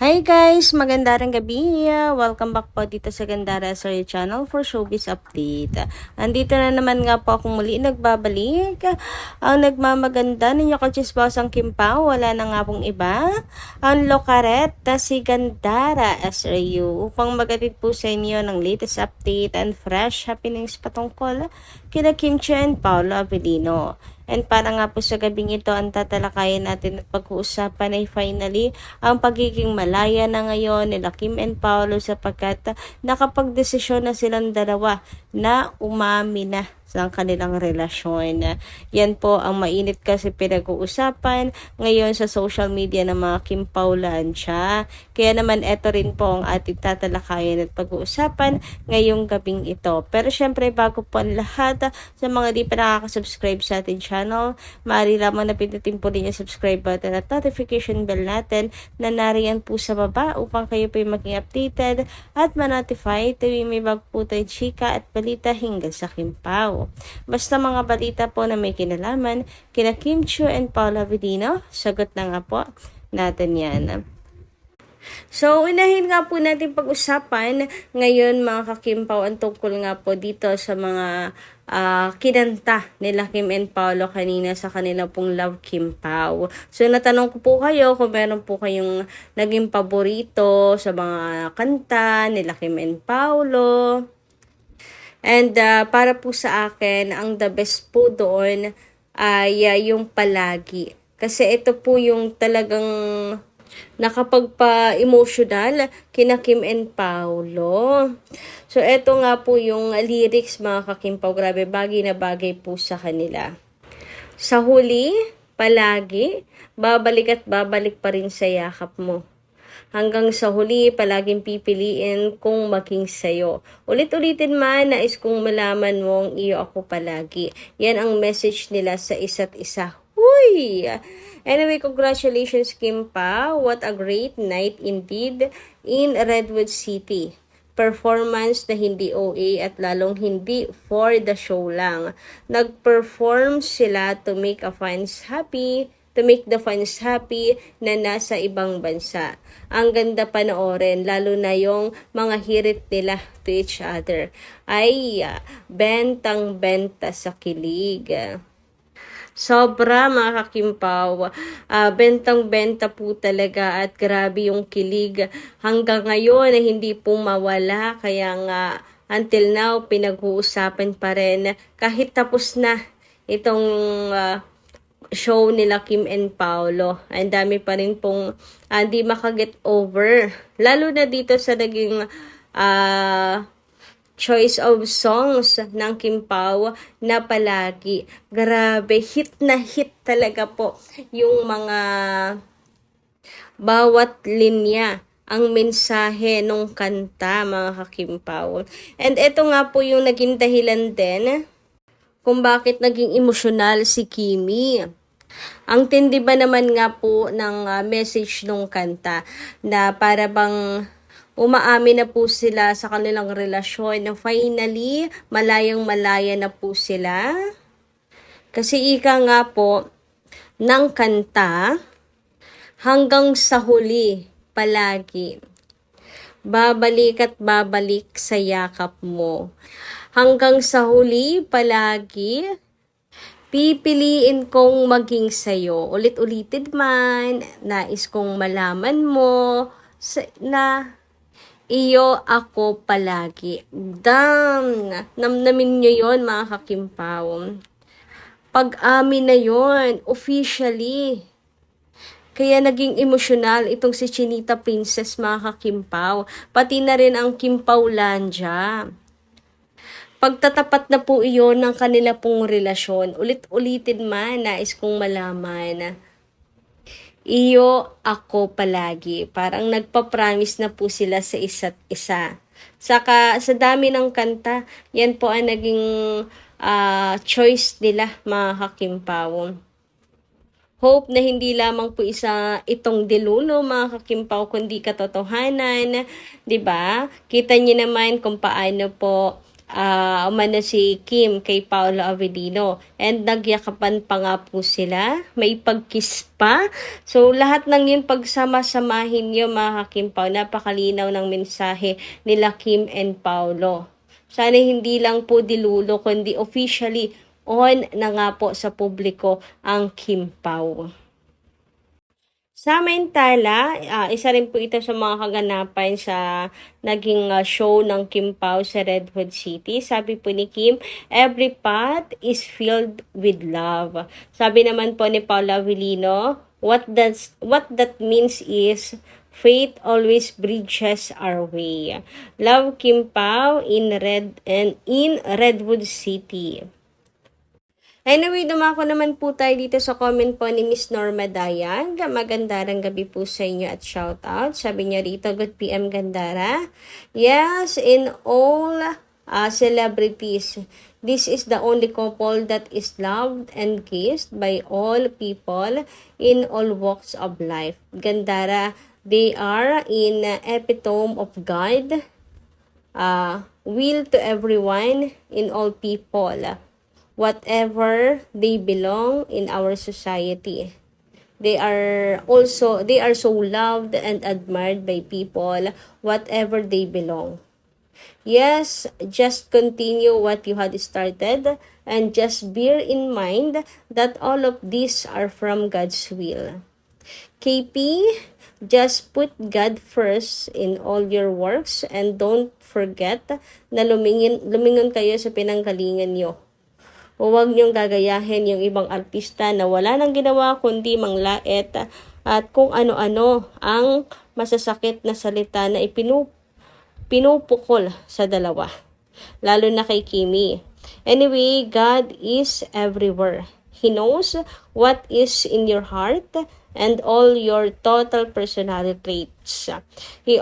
Hi guys! Magandang gabi! Welcome back po dito sa Gandara Sorry Channel for Showbiz Update. Andito na naman nga po akong muli nagbabalik. Ang nagmamaganda ninyo kachisbosang Kim Pao, wala na nga pong iba. Ang lokaret na si Gandara SRU upang magatid po sa inyo ng latest update and fresh happenings patungkol kina Kim Chiu and Paolo Avellino. And para nga po sa gabing ito, ang tatalakayin natin at pag-uusapan ay finally ang pagiging malaya na ngayon nila Kim and Paolo sapagkat nakapagdesisyon na silang dalawa na umami na sa kanilang relasyon. Yan po ang mainit kasi pinag-uusapan ngayon sa social media ng mga Kim Paulansya. Kaya naman eto rin po ang ating tatalakayin at pag-uusapan ngayong gabing ito. Pero syempre bago po ang lahat, sa mga di pa nakaka-subscribe sa ating channel, maaari lamang na pindutin po rin yung subscribe button at notification bell natin na nariyan po sa baba upang kayo po maging updated at ma-notify tuwing may bago po tayo chika at balita hinggil sa Kim Pao. Basta mga balita po na may kinalaman kina Kim Chiu and Paolo Avellino, sagot na nga po natin yan. So, unahin nga po natin pag-usapan ngayon mga ka-Kim Pao ang tungkol nga po dito sa mga kinanta nila Kim and Paolo kanina sa kanila pong Love Kim Pao. So, natanong ko po kayo kung meron po kayong naging paborito sa mga kanta nila Kim and Paolo. And para po sa akin, ang the best po doon ay yung Palagi. Kasi ito po yung talagang nakapagpa-emotional kina Kim and Paolo. So, ito nga po yung lyrics mga ka-Kim Pao. Grabe, bagay na bagay po sa kanila. Sa huli, palagi, babalik at babalik pa rin sa yakap mo. Hanggang sa huli, palaging pipiliin kung maging sayo. Ulit-ulitin man, nais kong malaman mong iyo ako palagi. Yan ang message nila sa isa't isa. Huy! Anyway, congratulations Kim Pao. What a great night indeed in Redwood City. Performance na hindi OA at lalong hindi for the show lang. Nag-perform sila to make the fans happy na nasa ibang bansa. Ang ganda panoorin, lalo na yung mga hirit nila to each other. Ay, bentang-benta sa kilig. Sobra mga ka-Kim Pao. Bentang-benta po talaga at grabe yung kilig. Hanggang ngayon hindi po mawala. Kaya nga until now pinag-uusapan pa rin kahit tapos na itong show nila Kim and Paolo. Ang dami pa rin pong hindi makaget over. Lalo na dito sa naging choice of songs ng Kim Pao na Palagi. Grabe, hit na hit talaga po yung mga bawat linya, ang mensahe nung kanta mga ka-Kim Pao. And ito nga po yung naging dahilan din kung bakit naging emosyonal si Kimi. Ang tindi ba naman nga po ng message nung kanta na para bang umaamin na po sila sa kanilang relasyon na finally, malayang-malaya na po sila. Kasi ika nga po ng kanta, hanggang sa huli, palagi. Babalik at babalik sa yakap mo. Hanggang sa huli, palagi, pipiliin kong maging sayo. Ulit-ulitin man, nais kong malaman mo na iyo ako palagi. Namnamin nyo yon mga ka-Kim Pao. Pag-amin na yon officially. Kaya naging emosyonal itong si Chinita Princess mga ka-Kim Pao. Pati na rin ang Kim Paulansya. Pagtatapat na po iyon ng kanila pong relasyon. Ulit-ulitin man, nais kong malaman. Iyo ako palagi. Parang nagpa-promise na po sila sa isa't isa. Saka sa dami ng kanta, yan po ang naging choice nila mga ka-Kim Pao. Hope na hindi lamang po itong dilulo mga ka-Kim Pao kundi katotohanan, 'di ba? Kita niyo naman kung paano po umano si Kim kay Paolo Avellino. And nagyakapan pa nga po sila. May pagkiss pa. So, lahat ng yun pagsama-samahin nyo mga Kim Pao. Napakalinaw ng mensahe nila Kim and Paolo. Sana hindi lang po dilulo, kundi officially on na nga po sa publiko ang Kim Pao. Samantala, isa rin po ito sa mga kaganapan sa naging show ng Kim Pao sa Redwood City. Sabi po ni Kim, every path is filled with love. Sabi naman po ni Paolo Avellino, what that means is faith always bridges our way. Love Kim Pao in Redwood City. Anyway, dumako naman po tayo dito sa comment po ni Miss Norma Dayan. Magandang gabi po sa inyo at shout out. Sabi niya rito, good PM Gandara. Yes, in all celebrities, this is the only couple that is loved and kissed by all people in all walks of life. Gandara, they are in epitome of God, will to everyone in all people. Whatever they belong in our society. They are so loved and admired by people, whatever they belong. Yes, just continue what you had started and just bear in mind that all of these are from God's will. KP, just put God first in all your works and don't forget na lumingon kayo sa pinanggalingan nyo. Huwag niyong gagayahin yung ibang artista na wala nang ginawa kundi manglait at kung ano-ano ang masasakit na salita na pinupukol sa dalawa. Lalo na kay Kimi. Anyway, God is everywhere. He knows what is in your heart and all your total personality traits. He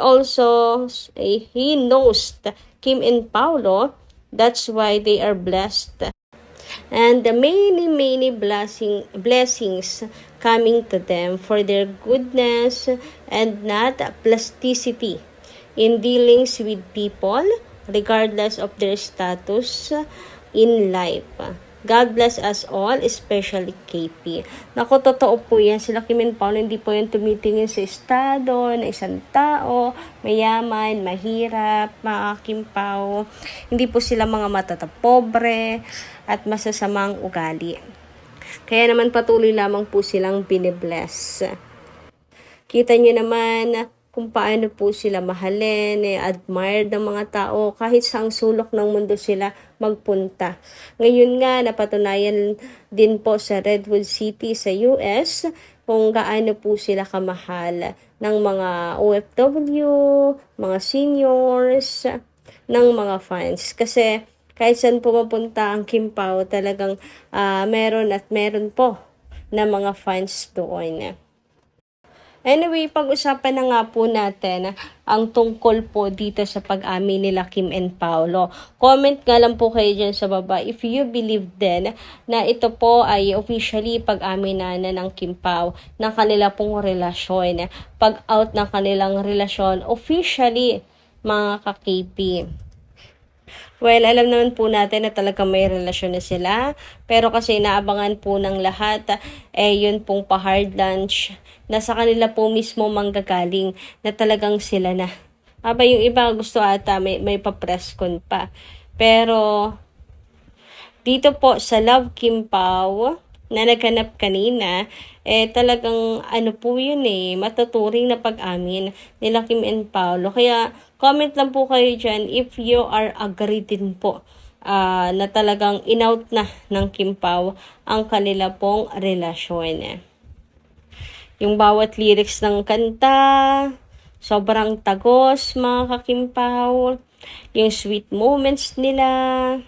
knows Kim and Paolo. That's why they are blessed. And the many blessings coming to them for their goodness and not plasticity in dealings with people regardless of their status in life. God bless us all, especially KP. Naku, totoo po yan. Sila Kim and Paolo, hindi po yan tumitingin sa estado na isang tao, mayaman, mahirap, mga Kim Pao. Hindi po sila mga matatapobre at masasamang ugali. Kaya naman patuloy lamang po silang binibless. Kita nyo naman kung paano po sila mahalin, admired ng mga tao, kahit saang sulok ng mundo sila magpunta. Ngayon nga, napatunayan din po sa Redwood City sa US kung gaano po sila kamahal ng mga OFW, mga seniors, ng mga fans. Kasi kahit saan po mapunta ang Kim Pao, talagang meron po na mga fans doon. Anyway, pag-usapan na nga po natin ang tungkol po dito sa pag-amin nila Kim and Paolo. Comment nga lang po kayo dyan sa baba if you believe din na ito po ay officially pag-amin na ng Kim Pao ng kanila pong relasyon. Pag-out ng kanilang relasyon officially, mga ka-KP. Well, alam naman po natin na talagang may relasyon na sila. Pero kasi inaabangan po ng lahat, yun pong pa-hard lunch na sa kanila po mismo manggagaling na talagang sila na. Aba, yung iba gusto ata may pa-press con pa. Pero dito po sa Love Kim Pao na naghanap kanina, talagang po yun matuturing na pag-amin nila Kim and Paolo. Kaya comment lang po kayo dyan if you are agree din po na talagang in-out na ng Kim Pao ang kanila pong relasyon. Yung bawat lyrics ng kanta, sobrang tagos mga ka-Kim Pao. Yung sweet moments nila.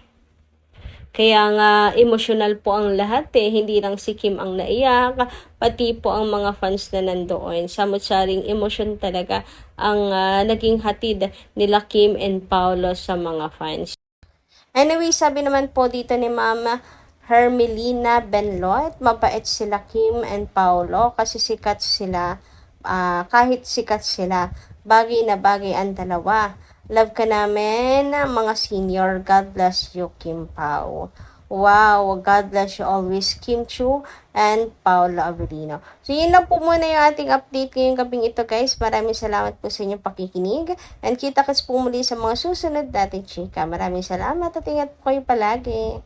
Kaya nga, emotional po ang lahat Hindi lang si Kim ang naiyak, pati po ang mga fans na nandoon. Samot-saring emosyon talaga ang naging hatid nila Kim and Paolo sa mga fans. Anyway, sabi naman po dito ni Mama Hermelina Benloit, mabait sila Kim and Paolo kasi sikat sila, kahit sikat sila, bagay na bagay ang dalawa. Love ka namin, mga senior. God bless you, Kim Pao. Wow, God bless you always, Kim Chu and Paula Avelino. So, yun lang po muna yung ating update ngayong gabing ito, guys. Maraming salamat po sa inyong pakikinig. And kita-kits po muli sa mga susunod nating chika. Maraming salamat at ingat po kayo palagi.